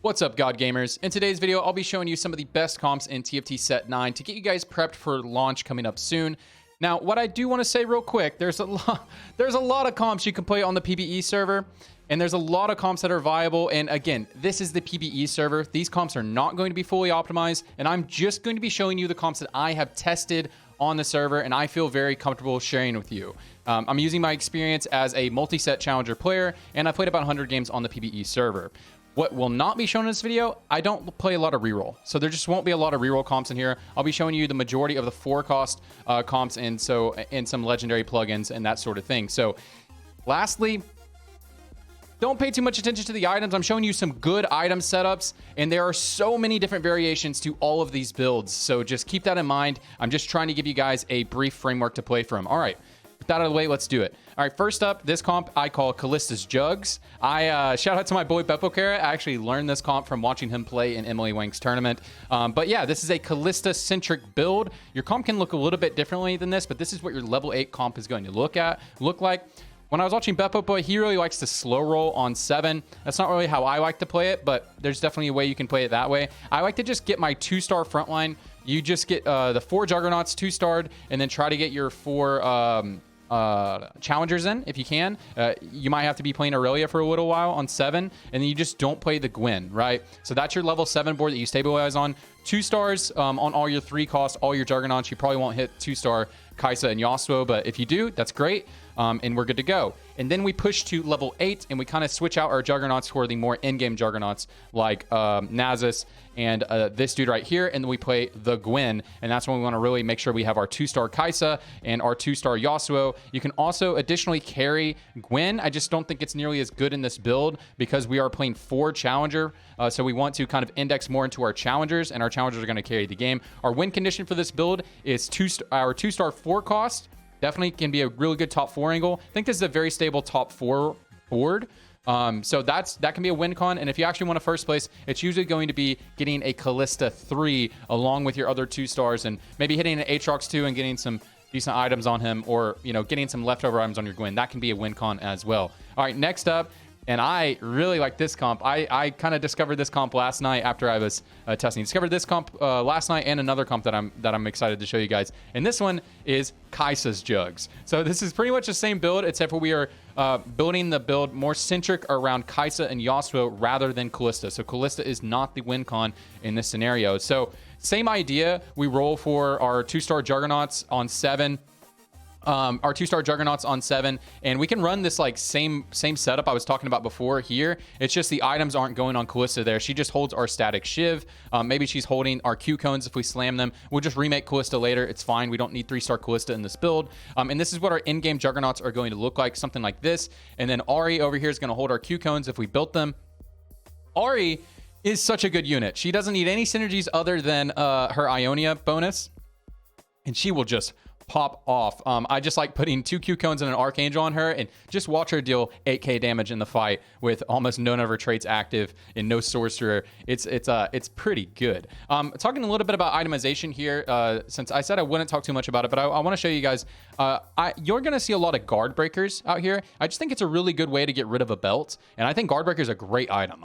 What's up, God Gamers? In today's video, I'll be showing you some of the best comps in TFT Set 9 to get you guys prepped for launch coming up soon. Now, what I do want to say real quick, there's a lot of comps you can play on the PBE server, and there's a lot of comps that are viable. And again, this is the PBE server. These comps are not going to be fully optimized, and I'm just going to be showing you the comps that I have tested on the server, and I feel very comfortable sharing with you. I'm using my experience as a multi-set challenger player, and I played about 100 games on the PBE server. What will not be shown in this video, I don't play a lot of reroll. So there just won't be a lot of reroll comps in here. I'll be showing you the majority of the 4-cost comps and some legendary plugins and that sort of thing. So lastly, don't pay too much attention to the items. I'm showing you some good item setups, and there are so many different variations to all of these builds. So just keep that in mind. I'm just trying to give you guys a brief framework to play from. All right. With that out of the way, let's do it. All right, first up, this comp I call Kalista's Jugs. Shout out to my boy Invoker. I actually learned this comp from watching him play in Emily Wang's tournament. But yeah, this is a Kalista-centric build. Your comp can look a little bit differently than this, but this is what your level 8 comp is going to look like. When I was watching Beppo, he really likes to slow roll on 7. That's not really how I like to play it, but there's definitely a way you can play it that way. I like to just get my 2-star frontline. You just get the 4 Juggernauts 2-starred, and then try to get your 4 challengers in if you can. You might have to be playing Aurelia for a little while on 7, and then you just don't play the Gwen, right? So that's your level 7 board that you stabilize on. 2 stars on all your 3 costs, all your Juggernauts. You probably won't hit 2-star Kaisa and Yasuo, but if you do, that's great. And we're good to go. And then we push to level 8, and we kind of switch out our Juggernauts for the more in-game Juggernauts like Nasus and this dude right here, and then we play the Gwen, and that's when we want to really make sure we have our 2-star Kaisa and our 2-star Yasuo. You can also additionally carry Gwen. I just don't think it's nearly as good in this build because we are playing 4 Challenger, so we want to kind of index more into our Challengers, and our Challengers are going to carry the game. Our win condition for this build is our 2-star 4 cost. Definitely can be a really good top 4 angle. I think this is a very stable top 4 board. So that can be a win con. And if you actually want to first place, it's usually going to be getting a Kalista 3 along with your other 2 stars and maybe hitting an Aatrox 2 and getting some decent items on him, or, you know, getting some leftover items on your Gwen. That can be a win con as well. All right, next up, and I really like this comp. I kind of discovered this comp last night after I was testing. Discovered this comp last night and another comp that I'm excited to show you guys. And this one is Kaisa's Jugs. So this is pretty much the same build, except for we are building the build more centric around Kaisa and Yasuo rather than Kalista. So Kalista is not the win con in this scenario. So same idea. We roll for our 2-star Juggernauts on 7. Our 2-star Juggernauts on 7, and we can run this like same setup I was talking about before here. It's just the items aren't going on Kalista there. She just holds our static Shiv. Maybe she's holding our Q cones if we slam them. We'll just remake Kalista later. It's fine. We don't need 3-star Kalista in this build. And this is what our in-game Juggernauts are going to look like, something like this. And then Ari over here is going to hold our Q cones if we built them. Ari is such a good unit. She doesn't need any synergies other than her Ionia bonus, and she will just pop off. I just like putting 2 Q cones and an Archangel on her and just watch her deal 8k damage in the fight with almost none of her traits active and no sorcerer. It's pretty good. Talking a little bit about itemization here, since I said I wouldn't talk too much about it, but I want to show you guys. You're going to see a lot of guard breakers out here. I just think it's a really good way to get rid of a belt, and I think guard breaker is a great item.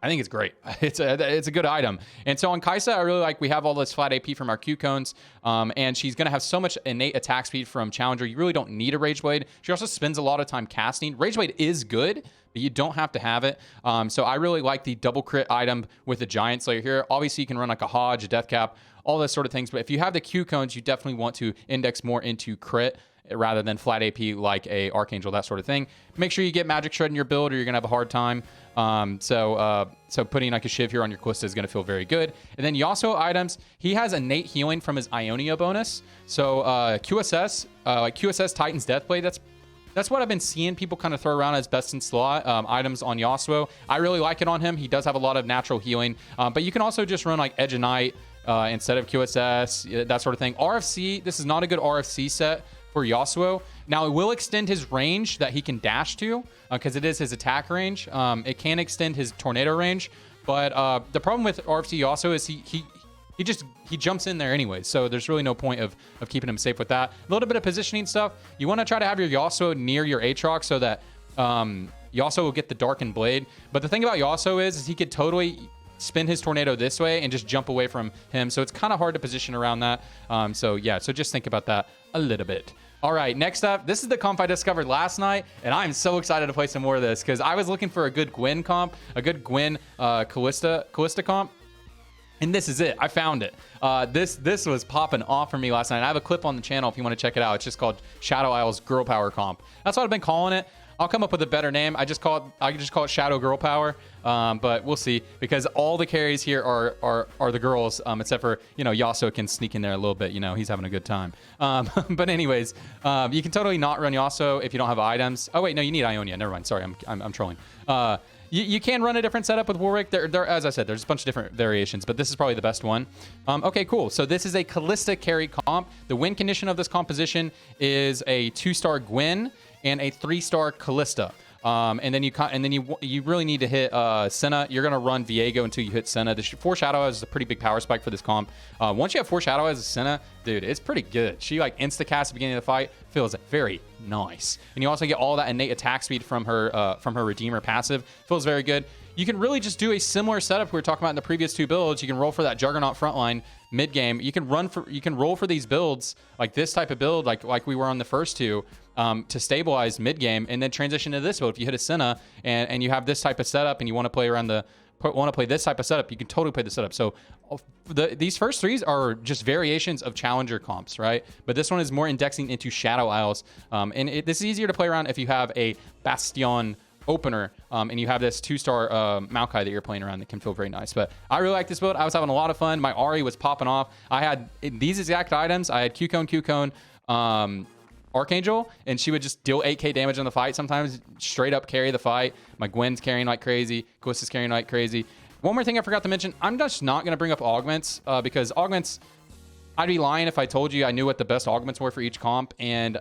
I think it's great. It's a good item. And so on Kaisa, I really like we have all this flat AP from our Q cones, and she's going to have so much innate attack speed from Challenger. You really don't need a Rage Blade. She also spends a lot of time casting. Rage Blade is good, but you don't have to have it. So I really like the double crit item with the Giant Slayer here. Obviously, you can run like a Hodge, a Death Cap, all those sort of things. But if you have the Q cones, you definitely want to index more into crit rather than flat AP like a Archangel, that sort of thing. Make sure you get Magic Shred in your build or you're going to have a hard time. So putting like a Shiv here on your Kalista is going to feel very good. And then Yasuo items, he has innate healing from his Ionia bonus. So QSS, like QSS Titan's Deathblade, that's what I've been seeing people kind of throw around as best in slot items on Yasuo. I really like it on him. He does have a lot of natural healing, but you can also just run like Edge of Night instead of QSS, that sort of thing. RFC, this is not a good RFC set for Yasuo. Now, it will extend his range that he can dash to because it is his attack range. It can extend his tornado range, but the problem with RFC Yasuo is he jumps in there anyway, so there's really no point of keeping him safe with that. A little bit of positioning stuff. You want to try to have your Yasuo near your Aatrox so that Yasuo will get the Darkened Blade. But the thing about Yasuo is he could totally spin his tornado this way and just jump away from him. So it's kind of hard to position around that. So yeah, so just think about that a little bit. All right, next up, this is the comp I discovered last night, and I'm so excited to play some more of this because I was looking for a good Gwen comp, a good Gwen Kalista comp. And this is it. I found it. This was popping off for me last night. I have a clip on the channel if you want to check it out. It's just called Shadow Isles Girl Power Comp. That's what I've been calling it. I'll come up with a better name. I just call it Shadow Girl Power. But we'll see because all the carries here are the girls, except for, you know, Yasuo can sneak in there a little bit. You know, he's having a good time. But anyways, you can totally not run Yasuo if you don't have items. Oh wait, no, you need Ionia. Never mind. Sorry, I'm trolling. You can run a different setup with Warwick. There, as I said, there's a bunch of different variations, but this is probably the best one. Okay, cool. So this is a Kalista carry comp. The win condition of this composition is a 2-star Gwen and a 3-star Kalista. And then you really need to hit Senna. You're gonna run Viego until you hit Senna. The 4 Shadow Eyes is a pretty big power spike for this comp. Once you have 4 Shadow Eyes as Senna, dude, it's pretty good. She like insta cast at the beginning of the fight, feels very nice. And you also get all that innate attack speed from her Redeemer passive. Feels very good. You can really just do a similar setup we were talking about in the previous 2 builds. You can roll for that Juggernaut frontline mid game. You can roll for these builds like this type of build, like we were on the first 2. To stabilize mid game and then transition to this build. If you hit a Senna and you have this type of setup and you want to play this type of setup, you can totally play the setup. So these first 3s are just variations of challenger comps, right? But this one is more indexing into Shadow Isles. This is easier to play around if you have a Bastion opener and you have this 2-star Maokai that you're playing around that can feel very nice. But I really like this build. I was having a lot of fun. My Ahri was popping off. I had these exact items. I had Q-Cone, Archangel, and she would just deal 8k damage in the fight, sometimes straight up carry the fight. My Gwen's carrying like crazy, Kalista's carrying like crazy. One more thing I forgot to mention, I'm just not going to bring up augments because augments, I'd be lying if I told you I knew what the best augments were for each comp, and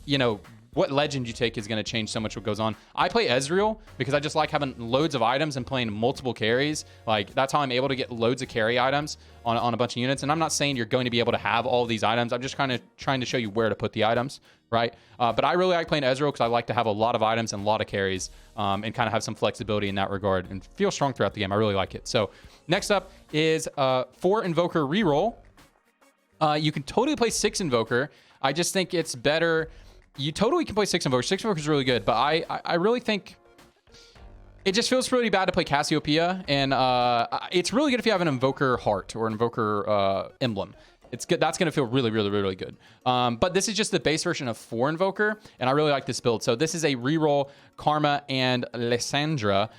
you know, what legend you take is going to change so much what goes on. I play Ezreal because I just like having loads of items and playing multiple carries. Like, that's how I'm able to get loads of carry items on a bunch of units. And I'm not saying you're going to be able to have all these items. I'm just kind of trying to show you where to put the items, right? But I really like playing Ezreal because I like to have a lot of items and a lot of carries and kind of have some flexibility in that regard and feel strong throughout the game. I really like it. So next up is 4 Invoker reroll. You can totally play 6 Invoker. I just think it's better. You totally can play 6 Invoker. 6 Invoker is really good, but I really think it just feels really bad to play Cassiopeia, and it's really good if you have an Invoker Heart or an Invoker Emblem. It's good. That's going to feel really, really, really good. But this is just the base version of 4 Invoker, and I really like this build. So this is a reroll Karma and Lysandra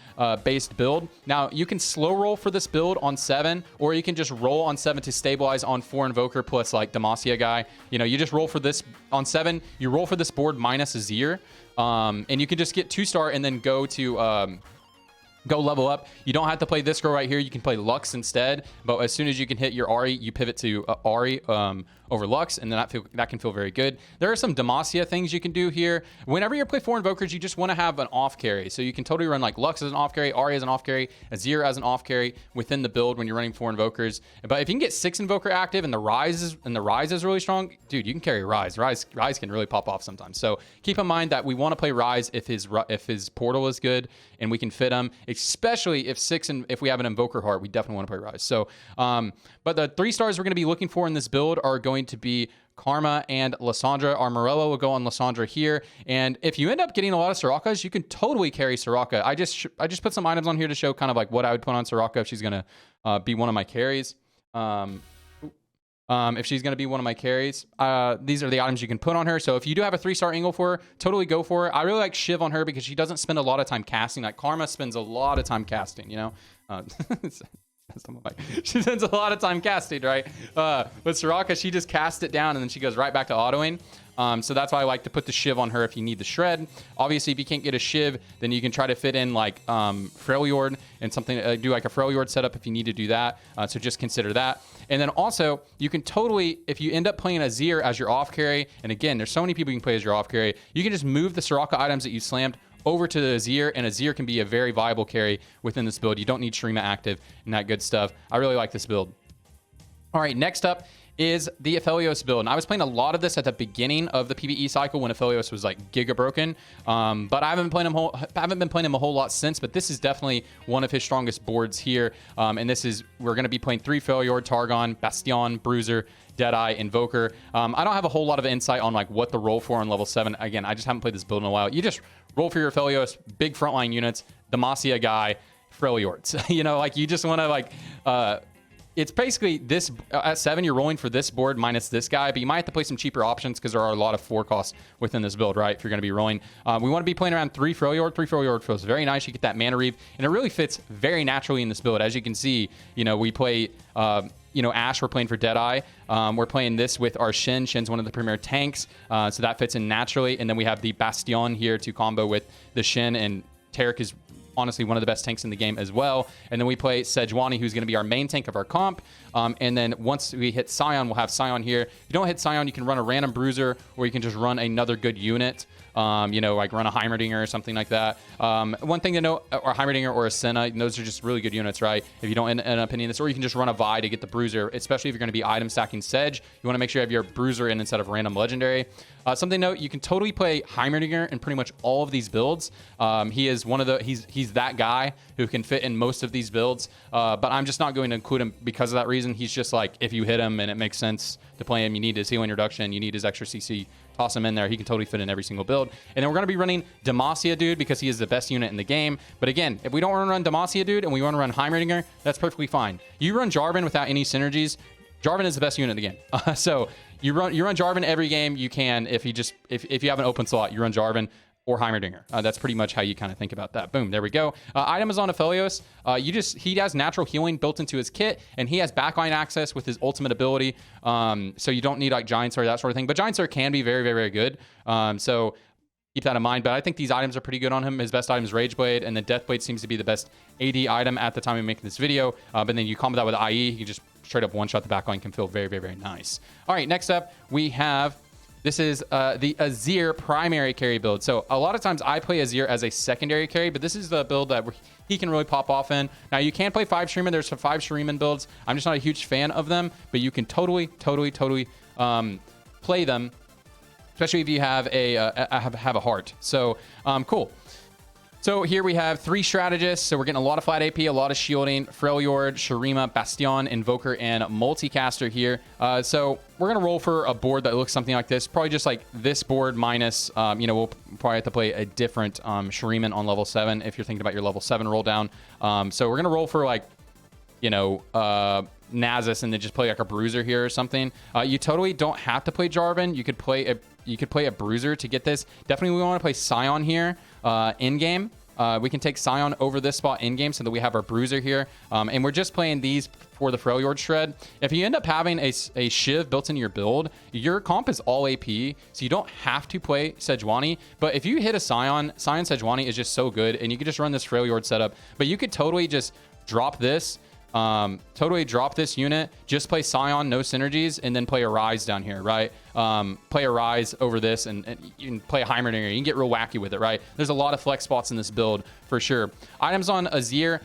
based build. Now, you can slow roll for this build on 7, or you can just roll on 7 to stabilize on 4 Invoker plus like Dimasian guy. You know, you just roll for this on 7. You roll for this board minus Azir, and you can just get 2-star and then go to... go level up. You don't have to play this girl right here. You can play Lux instead. But as soon as you can hit your Ahri, you pivot to Ahri over Lux, and then that can feel very good. There are some Demacia things you can do here. Whenever you play 4 Invokers, you just want to have an off carry. So you can totally run like Lux as an off carry, Ahri as an off carry, Azir as an off carry within the build when you're running 4 Invokers. But if you can get 6 Invoker active and the Rise is really strong, dude, you can carry Rise. Rise can really pop off sometimes. So keep in mind that we want to play Rise if his portal is good and we can fit him, especially if we have an Invoker Heart, we definitely want to play Rise. So, but the 3 stars we're going to be looking for in this build are going to be Karma and Lysandra. Our Morello will go on Lysandra here. And if you end up getting a lot of Sorakas, you can totally carry Soraka. I just put some items on here to show kind of like what I would put on Soraka if she's going to be one of my carries. If she's going to be one of my carries, these are the items you can put on her. So if you do have a 3-star angle for her, totally go for it. I really like Shiv on her because she doesn't spend a lot of time casting. Like Karma spends a lot of time casting, you know? She spends a lot of time casting, right? But Soraka, she just casts it down and then she goes right back to autoing. So that's why I like to put the Shiv on her if you need the shred. Obviously, if you can't get a Shiv, then you can try to fit in like Freljord and something, do like a Freljord setup if you need to do that. So just consider that. And then also, you can totally, if you end up playing Azir as your off carry, and again, there's so many people you can play as your off carry, you can just move the Soraka items that you slammed over to the Azir, and Azir can be a very viable carry within this build. You don't need Shurima active and that good stuff. I really like this build. All right, next up is the Aphelios build. And I was playing a lot of this at the beginning of the PvE cycle when Aphelios was like giga broken. But I haven't been playing him a whole lot since, but this is definitely one of his strongest boards here. And this is, we're going to be playing 3 Freljord, Targon, Bastion, Bruiser, Deadeye, Invoker. I don't have a whole lot of insight on like what the roll for on level 7. Again, I just haven't played this build in a while. You just roll for your Aphelios, big frontline units, Dimasian guy, Freljords. You know, like you just want to like... it's basically this at 7 you're rolling for this board minus this guy, but you might have to play some cheaper options because there are a lot of 4 costs within this build, right? If you're going to be rolling, we want to be playing around 3 Freljord. 3 Freljord feels very nice. You get that mana reeve, and it really fits very naturally in this build. As you can see, you know, we play you know, Ashe, we're playing for Deadeye. We're playing this with our Shin. Shin's one of the premier tanks, so that fits in naturally. And then we have the Bastion here to combo with the Shin, and Taric is honestly one of the best tanks in the game as well. And then we play Sejuani, who's going to be our main tank of our comp. And then once we hit Scion, we'll have Scion here. If you don't hit Scion, you can run a random Bruiser, or you can just run another good unit. You know, like run a Heimerdinger or something like that. One thing to note, or Heimerdinger or a Senna, those are just really good units, right? If you don't end up hitting this, or you can just run a Vi to get the Bruiser, especially if you're going to be item stacking Sedge. You want to make sure you have your Bruiser in instead of random Legendary. Something to note, you can totally play Heimerdinger in pretty much all of these builds. He is one of the, he's that guy who can fit in most of these builds, but I'm just not going to include him because of that reason. He's just like, if you hit him and it makes sense to play him, you need his healing reduction, you need his extra CC, toss him in there. He can totally fit in every single build. And then we're going to be running Dimasian Dude because he is the best unit in the game. But again, if we don't want to run Dimasian Dude and we want to run Heimerdinger, that's perfectly fine. You run Jarvan without any synergies. Jarvan is the best unit in the game. So you run Jarvan every game you can. If you have an open slot, you run Jarvan or Heimerdinger. That's pretty much how you kind of think about that. Boom, there we go. Item is on Aphelios. He has natural healing built into his kit, and he has backline access with his ultimate ability. So you don't need like Giant Sword, that sort of thing. But Giant Sword can be very, very, very good. So keep that in mind. But I think these items are pretty good on him. His best item is Rageblade, and then Deathblade seems to be the best AD item at the time of making this video. But then you combo that with IE, he can just straight up one-shot the backline, can feel very, very, very nice. All right, next up, we have... This is the Azir primary carry build. So a lot of times I play Azir as a secondary carry, but this is the build that he can really pop off in. Now you can play 5 Shuriman. There's some 5 Shuriman builds. I'm just not a huge fan of them, but you can totally play them, especially if you have a heart. So cool. So here we have 3 strategists. So we're getting a lot of flat AP, a lot of shielding, Freljord, Shurima, Bastion, Invoker, and Multicaster here. So we're going to roll for a board that looks something like this. Probably just like this board minus, you know, we'll probably have to play a different Shuriman on level 7 if you're thinking about your level 7 roll down. So we're going to roll for like, you know, Nasus and then just play like a Bruiser here or something. You totally don't have to play Jarvan. You could play a Bruiser to get this. Definitely we want to play Scion here in game. We can take Scion over this spot in game so that we have our Bruiser here. And we're just playing these for the Freljord shred. If you end up having a Shiv built into your build, your comp is all AP, so you don't have to play Sejuani. But if you hit a Scion Sejuani is just so good, and you could just run this Freljord setup. But you could totally just drop this. Totally drop this unit, just play Scion, no synergies, and then play a Rise down here, right? Play a Rise over this, and you can play a Heimerdinger. You can get real wacky with it, right? There's a lot of flex spots in this build for sure. Items on Azir.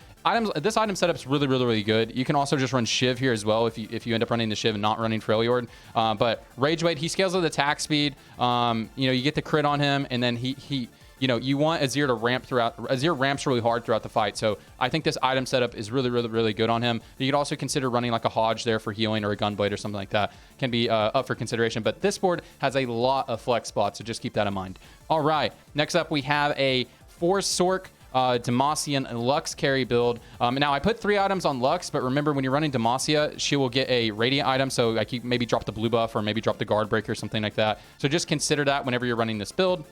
This item setup is really, really, really good. You can also just run Shiv here as well if you end up running the Shiv and not running Freljord. But Rageblade, he scales with attack speed. You know, you get the crit on him, and then he you know, you want Azir to ramp throughout. Azir ramps really hard throughout the fight. So I think this item setup is really, really, really good on him. You could also consider running like a Hodge there for healing, or a Gunblade or something like that. Can be up for consideration. But this board has a lot of flex spots, so just keep that in mind. All right, next up we have a 4 Sork Dimasian Lux carry build. Now I put 3 items on Lux, but remember when you're running Demacia, she will get a Radiant item, so I keep maybe drop the blue buff or maybe drop the Guard Breaker or something like that. So just consider that whenever you're running this build.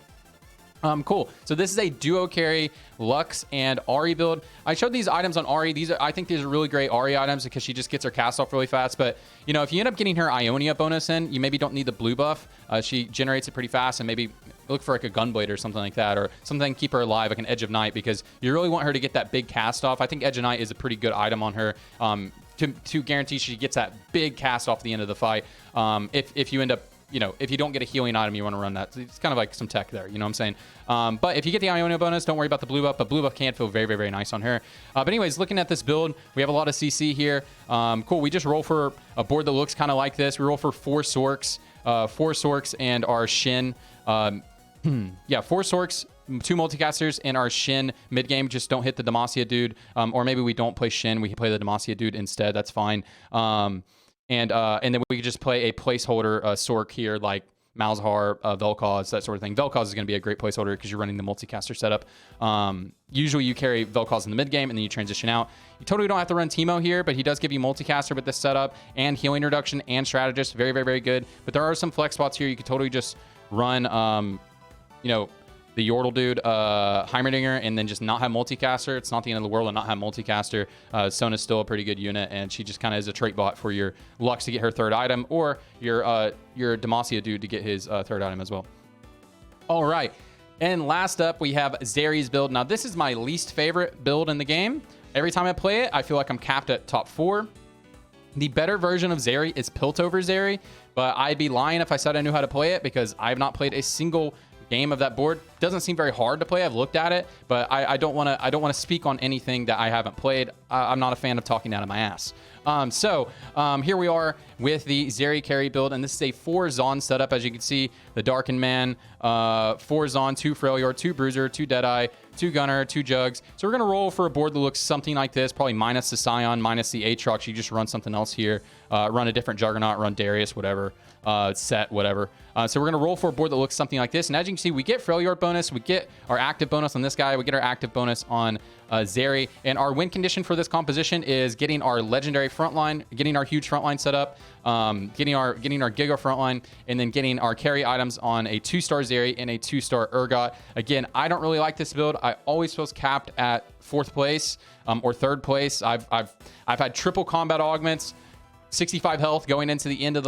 Cool. So this is a duo carry Lux and Ahri build. I showed these items on Ahri. I think these are really great Ahri items because she just gets her cast off really fast. But, you know, if you end up getting her Ionia bonus in, you maybe don't need the blue buff. She generates it pretty fast, and maybe look for like a Gunblade or something like that, or something to keep her alive, like an Edge of Night, because you really want her to get that big cast off. I think Edge of Night is a pretty good item on her to guarantee she gets that big cast off at the end of the fight. If you end up you know, if you don't get a healing item, you want to run that. So it's kind of like some tech there, you know what I'm saying? But if you get the Ionia bonus, don't worry about the blue buff, but blue buff can feel very, very, very nice on her. But anyways, looking at this build, we have a lot of CC here. Cool, we just roll for a board that looks kind of like this. We roll for 4 Sorks, and our Shin. Yeah, 4 Sorks, 2 multicasters, and our Shin mid-game. Just don't hit the Dimasian dude. Or maybe we don't play Shin. We can play the Dimasian dude instead. That's fine. And then we could just play a placeholder Sork here, like Malzahar, Vel'Koz, that sort of thing. Vel'Koz is going to be a great placeholder because you're running the multicaster setup. Usually you carry Vel'Koz in the mid-game, and then you transition out. You totally don't have to run Teemo here, but he does give you multicaster with this setup, and healing reduction, and strategist. Very, very, very good. But there are some flex spots here. You could totally just run, you know, the Yordle dude, Heimerdinger, and then just not have multicaster. It's not the end of the world to not have multicaster. Sona's still a pretty good unit, and she just kind of is a trait bot for your Lux to get her 3rd item, or your Dimasian dude to get his 3rd item as well. All right, and last up, we have Zary's build. Now, this is my least favorite build in the game. Every time I play it, I feel like I'm capped at top 4. The better version of Zary is Piltover Zary, but I'd be lying if I said I knew how to play it because I have not played a single game of that board. Doesn't seem very hard to play. I've looked at it, but I don't want to speak on anything that I haven't played. I'm not a fan of talking out of my ass. Here we are with the Zary carry build, and this is a 4 Zon setup. As you can see, the Darkened Man, 4 Zon, 2 Freljord, 2 Bruiser, 2 Deadeye, 2 Gunner, 2 Jugs. So we're going to roll for a board that looks something like this, probably minus the Scion, minus the Aatrox. You just run something else here, run a different Juggernaut, run Darius, whatever, set, whatever. So we're going to roll for a board that looks something like this. And as you can see, we get Freljord bonus, we get our active bonus on this guy, we get our active bonus on Zary. And our win condition for this composition is getting our legendary frontline, getting our huge frontline set up, getting our Giga frontline, and then getting our carry items on a 2-star Zary and a 2-star Urgot. Again, I don't really like this build. I always feel capped at 4th place or 3rd place. I've had triple combat augments, 65 health going into the end of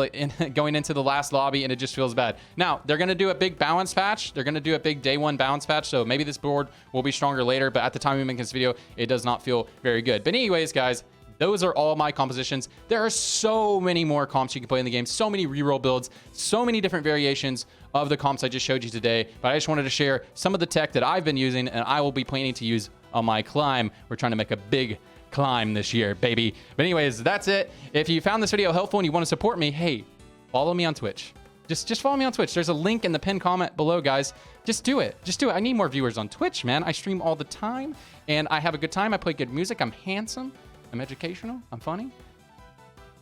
going into the last lobby, and it just feels bad. Now, they're going to do a big balance patch. They're going to do a big day 1 balance patch, so maybe this board will be stronger later, but at the time we make this video, it does not feel very good. But anyways, guys, those are all my compositions. There are so many more comps you can play in the game, so many reroll builds, so many different variations of the comps I just showed you today, but I just wanted to share some of the tech that I've been using and I will be planning to use on my climb. We're trying to make a big climb this year, baby. But anyways, that's it. If you found this video helpful and you want to support me, hey, follow me on Twitch. Just follow me on Twitch. There's a link in the pinned comment below, guys. Just do it. Just do it. I need more viewers on Twitch, man. I stream all the time and I have a good time. I play good music. I'm handsome. I'm educational. I'm funny.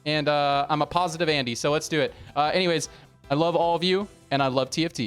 And I'm a positive Andy. So let's do it. Anyways, I love all of you and I love TFT.